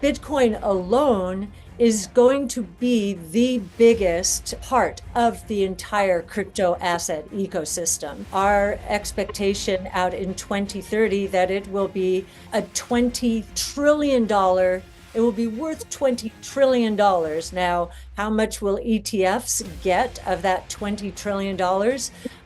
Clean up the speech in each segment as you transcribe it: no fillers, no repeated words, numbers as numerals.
Bitcoin alone is going to be the biggest part of the entire crypto asset ecosystem. Our expectation out in 2030 that it will be a $20 trillion. It will be worth $20 trillion. Now, how much will ETFs get of that $20 trillion?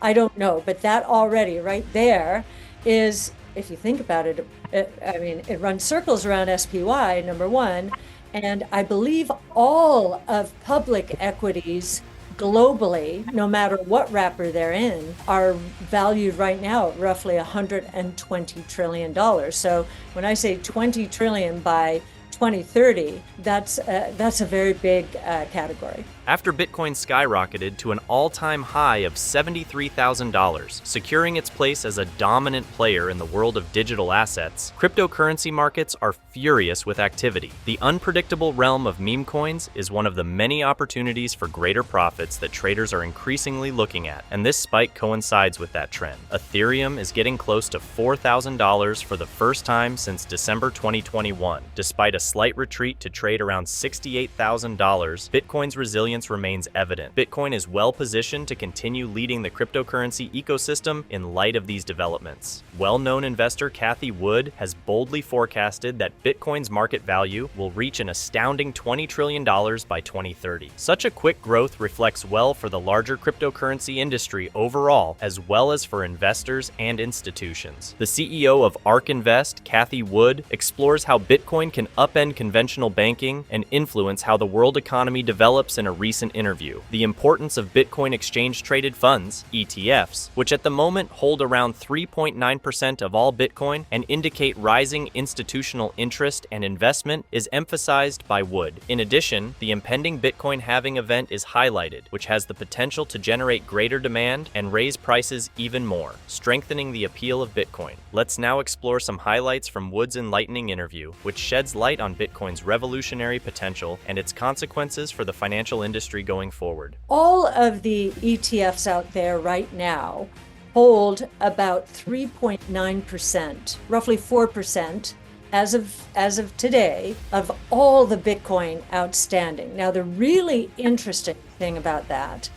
I don't know, but that already right there is, if you think about it, it runs circles around SPY, number one. And I believe all of public equities globally, no matter what wrapper they're in, are valued right now at roughly $120 trillion. So when I say 20 trillion by 2030, that's a very big category. After Bitcoin skyrocketed to an all-time high of $73,000, securing its place as a dominant player in the world of digital assets, cryptocurrency markets are furious with activity. The unpredictable realm of meme coins is one of the many opportunities for greater profits that traders are increasingly looking at, and this spike coincides with that trend. Ethereum is getting close to $4,000 for the first time since December 2021. Despite a slight retreat to trade around $68,000, Bitcoin's resilience remains evident. Bitcoin is well positioned to continue leading the cryptocurrency ecosystem in light of these developments. Well-known investor Cathie Wood has boldly forecasted that Bitcoin's market value will reach an astounding $20 trillion by 2030. Such a quick growth reflects well for the larger cryptocurrency industry overall, as well as for investors and institutions. The CEO of ARK Invest, Cathie Wood, explores how Bitcoin can upend conventional banking and influence how the world economy develops in a recent interview. The importance of Bitcoin exchange-traded funds, ETFs, which at the moment hold around 3.9% of all Bitcoin and indicate rising institutional interest and investment, is emphasized by Wood. In addition, the impending Bitcoin halving event is highlighted, which has the potential to generate greater demand and raise prices even more, strengthening the appeal of Bitcoin. Let's now explore some highlights from Wood's enlightening interview, which sheds light on Bitcoin's revolutionary potential and its consequences for the financial industry going forward. All of the ETFs out there right now hold about 3.9%, roughly 4%, as of today, of all the Bitcoin outstanding. Now, the really interesting thing about that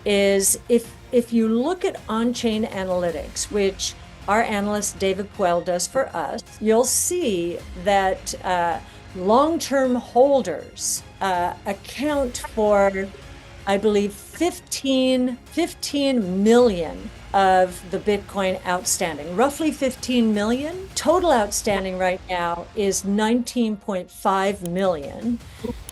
is if you look at on-chain analytics, which our analyst David Puel does for us, you'll see that long-term holders account for, I believe, 15 million of the Bitcoin outstanding, roughly 15 million. Total outstanding right now is 19.5 million.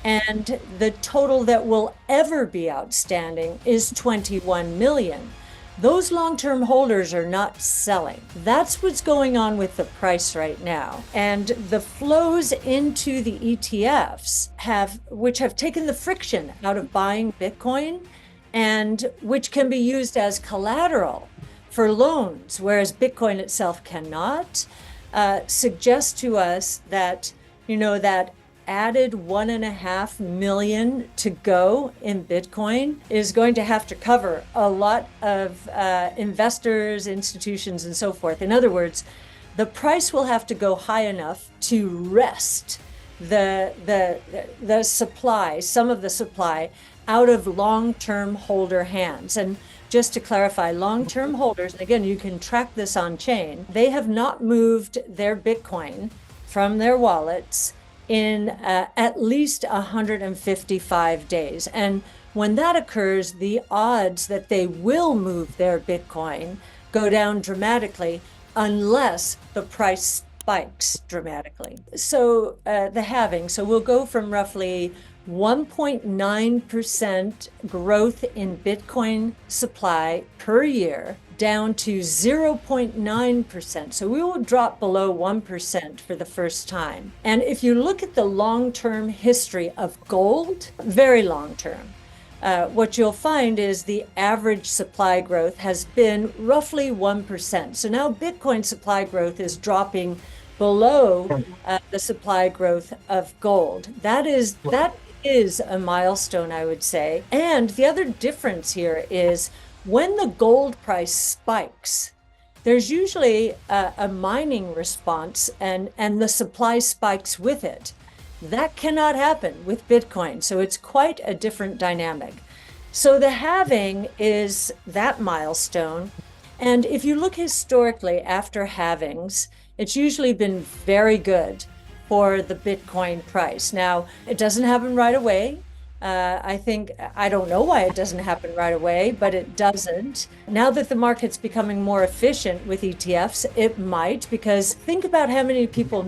And the total that will ever be outstanding is 21 million. Those long-term holders are not selling. That's what's going on with the price right now. And the flows into the ETFs which have taken the friction out of buying Bitcoin, and which can be used as collateral for loans, whereas Bitcoin itself cannot, suggest to us that, that added 1.5 million to go in Bitcoin is going to have to cover a lot of investors, institutions, and so forth. In other words, the price will have to go high enough to rest the supply, some of the supply, out of long-term holder hands. And just to clarify, long-term holders, and again, you can track this on chain, they have not moved their Bitcoin from their wallets in at least 155 days. And when that occurs, the odds that they will move their Bitcoin go down dramatically unless the price spikes dramatically. So the halving, so we'll go from roughly 1.9% growth in Bitcoin supply per year down to 0.9%. So we will drop below 1% for the first time. And if you look at the long-term history of gold, very long-term, what you'll find is the average supply growth has been roughly 1%. So now Bitcoin supply growth is dropping below the supply growth of gold. That is a milestone, I would say. And the other difference here is when the gold price spikes, there's usually a mining response, and the supply spikes with it. That cannot happen with Bitcoin. So it's quite a different dynamic. So the halving is that milestone. And if you look historically after halvings, it's usually been very good for the Bitcoin price. Now, it doesn't happen right away. I don't know why it doesn't happen right away, but it doesn't. Now that the market's becoming more efficient with ETFs, it might, because think about how many people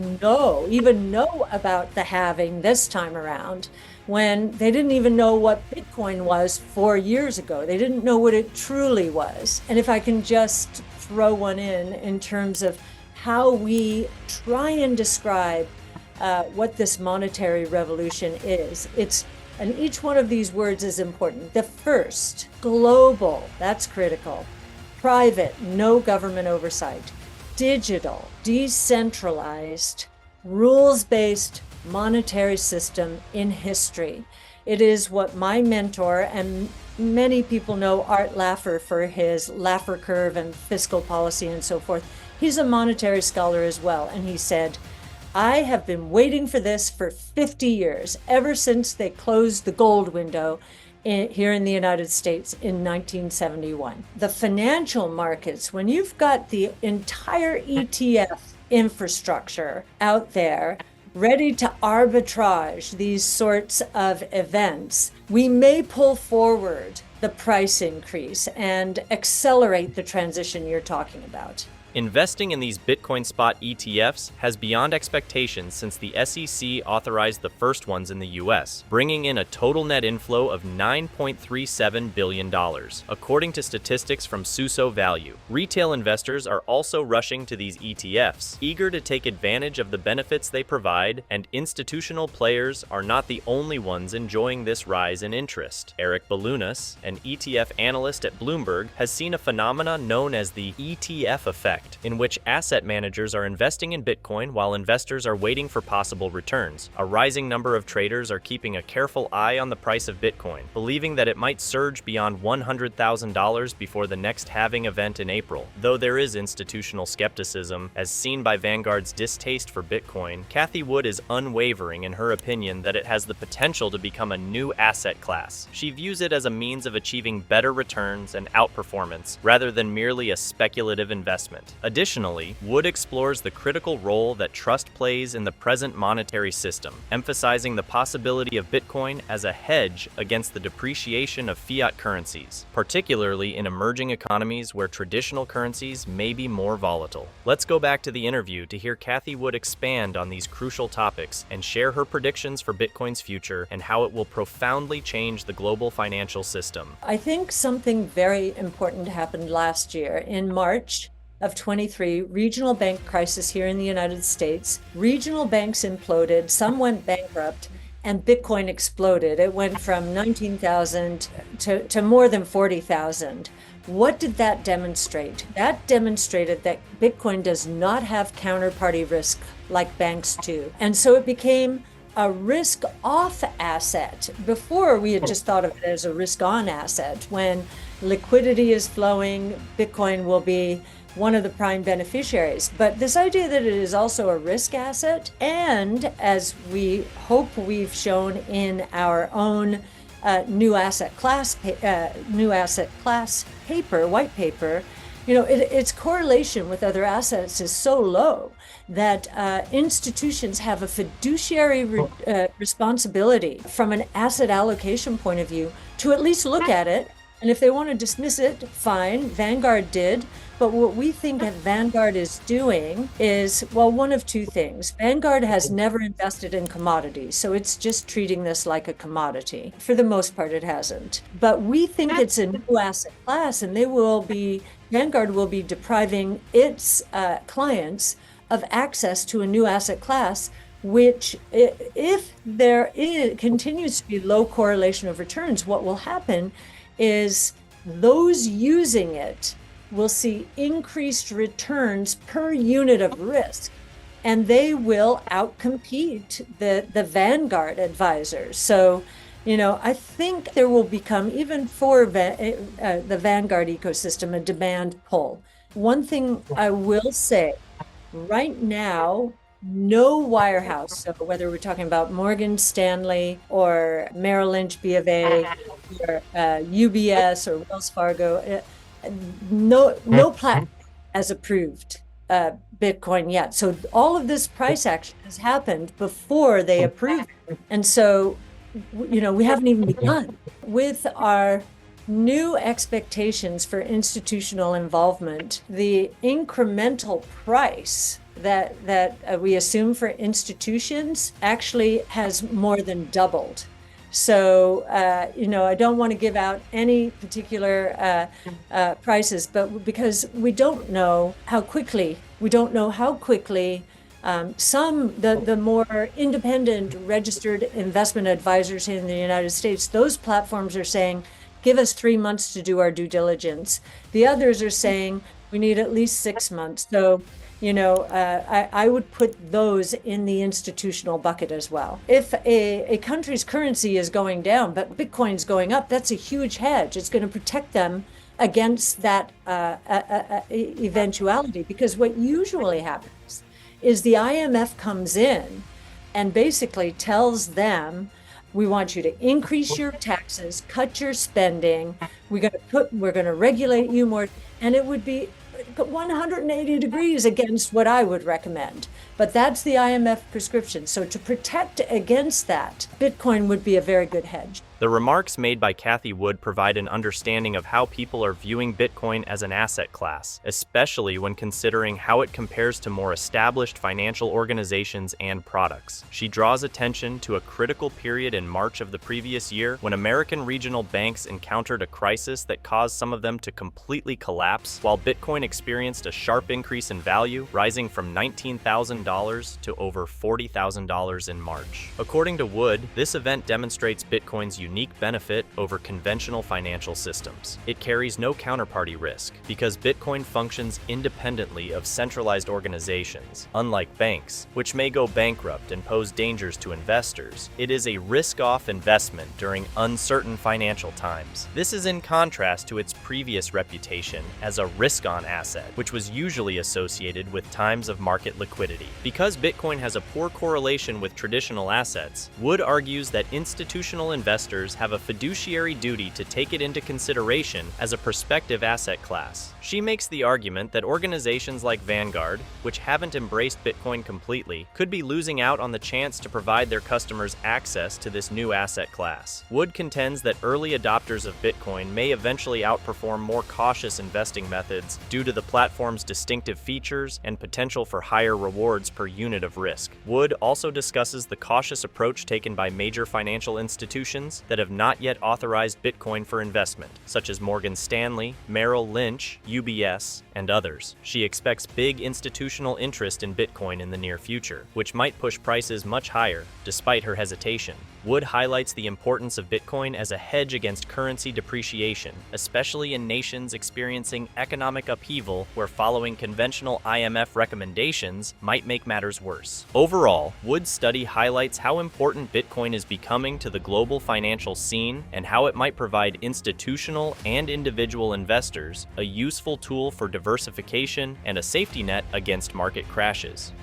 even know about the halving this time around, when they didn't even know what Bitcoin was 4 years ago. They didn't know what it truly was. And if I can just throw one in terms of how we try and describe what this monetary revolution is, and each one of these words is important. The first, global, that's critical. Private, no government oversight. Digital, decentralized, rules-based monetary system in history. It is what my mentor, and many people know Art Laffer for his Laffer curve and fiscal policy and so forth. He's a monetary scholar as well, and he said, I have been waiting for this for 50 years, ever since they closed the gold window here in the United States in 1971. The financial markets, when you've got the entire ETF infrastructure out there ready to arbitrage these sorts of events, we may pull forward the price increase and accelerate the transition you're talking about. Investing in these Bitcoin spot ETFs has beyond expectations since the SEC authorized the first ones in the US, bringing in a total net inflow of $9.37 billion, according to statistics from Suso Value. Retail investors are also rushing to these ETFs, eager to take advantage of the benefits they provide, and institutional players are not the only ones enjoying this rise in interest. Eric Balunas, an ETF analyst at Bloomberg, has seen a phenomenon known as the ETF effect, in which asset managers are investing in Bitcoin while investors are waiting for possible returns. A rising number of traders are keeping a careful eye on the price of Bitcoin, believing that it might surge beyond $100,000 before the next halving event in April. Though there is institutional skepticism, as seen by Vanguard's distaste for Bitcoin, Cathie Wood is unwavering in her opinion that it has the potential to become a new asset class. She views it as a means of achieving better returns and outperformance, rather than merely a speculative investment. Additionally, Wood explores the critical role that trust plays in the present monetary system, emphasizing the possibility of Bitcoin as a hedge against the depreciation of fiat currencies, particularly in emerging economies where traditional currencies may be more volatile. Let's go back to the interview to hear Cathie Wood expand on these crucial topics and share her predictions for Bitcoin's future and how it will profoundly change the global financial system. I think something very important happened last year. In March of 23, regional bank crisis here in the United States. Regional banks imploded, some went bankrupt, and Bitcoin exploded. It went from 19,000 to more than 40,000. What did that demonstrate? That demonstrated that Bitcoin does not have counterparty risk like banks do. And so it became a risk-off asset. Before, we had just thought of it as a risk-on asset. When liquidity is flowing, Bitcoin will be one of the prime beneficiaries. But this idea that it is also a risk asset, and as we hope we've shown in our own new asset class paper, white paper, its correlation with other assets is so low that institutions have a fiduciary responsibility from an asset allocation point of view to at least look at it. And if they want to dismiss it, fine. Vanguard did. But what we think that Vanguard is doing is, well, one of two things. Vanguard has never invested in commodities, so it's just treating this like a commodity. For the most part, it hasn't. But we think it's a new asset class, and Vanguard will be depriving its clients of access to a new asset class, which, if continues to be low correlation of returns, what will happen is those using it will see increased returns per unit of risk, and they will outcompete the Vanguard advisors. So, I think there will become, even for the Vanguard ecosystem, a demand pull. One thing I will say, right now, no wirehouse, so whether we're talking about Morgan Stanley or Merrill Lynch, B of A, or UBS or Wells Fargo, no platform has approved Bitcoin yet. So all of this price action has happened before they approved it. And so, we haven't even begun with our new expectations for institutional involvement. The incremental price that we assume for institutions actually has more than doubled. So, I don't want to give out any particular prices, but because we don't know how quickly, the more independent registered investment advisors in the United States, those platforms are saying, give us 3 months to do our due diligence. The others are saying we need at least 6 months. So, I would put those in the institutional bucket as well. If a country's currency is going down, but Bitcoin's going up, that's a huge hedge. It's going to protect them against that eventuality, because what usually happens is the IMF comes in and basically tells them, we want you to increase your taxes, cut your spending. We're going to regulate you more, and it would be 180 degrees against what I would recommend. But that's the IMF prescription. So to protect against that, Bitcoin would be a very good hedge. The remarks made by Cathie Wood provide an understanding of how people are viewing Bitcoin as an asset class, especially when considering how it compares to more established financial organizations and products. She draws attention to a critical period in March of the previous year when American regional banks encountered a crisis that caused some of them to completely collapse, while Bitcoin experienced a sharp increase in value, rising from $19,000 to over $40,000 in March. According to Wood, this event demonstrates Bitcoin's unique benefit over conventional financial systems. It carries no counterparty risk because Bitcoin functions independently of centralized organizations, unlike banks, which may go bankrupt and pose dangers to investors. It is a risk-off investment during uncertain financial times. This is in contrast to its previous reputation as a risk-on asset, which was usually associated with times of market liquidity. Because Bitcoin has a poor correlation with traditional assets, Wood argues that institutional investors have a fiduciary duty to take it into consideration as a prospective asset class. She makes the argument that organizations like Vanguard, which haven't embraced Bitcoin completely, could be losing out on the chance to provide their customers access to this new asset class. Wood contends that early adopters of Bitcoin may eventually outperform more cautious investing methods due to the platform's distinctive features and potential for higher rewards per unit of risk. Wood also discusses the cautious approach taken by major financial institutions that have not yet authorized Bitcoin for investment, such as Morgan Stanley, Merrill Lynch, UBS, and others. She expects big institutional interest in Bitcoin in the near future, which might push prices much higher, despite her hesitation. Wood highlights the importance of Bitcoin as a hedge against currency depreciation, especially in nations experiencing economic upheaval where following conventional IMF recommendations might make matters worse. Overall, Wood's study highlights how important Bitcoin is becoming to the global financial scene and how it might provide institutional and individual investors a useful tool for diversification and a safety net against market crashes.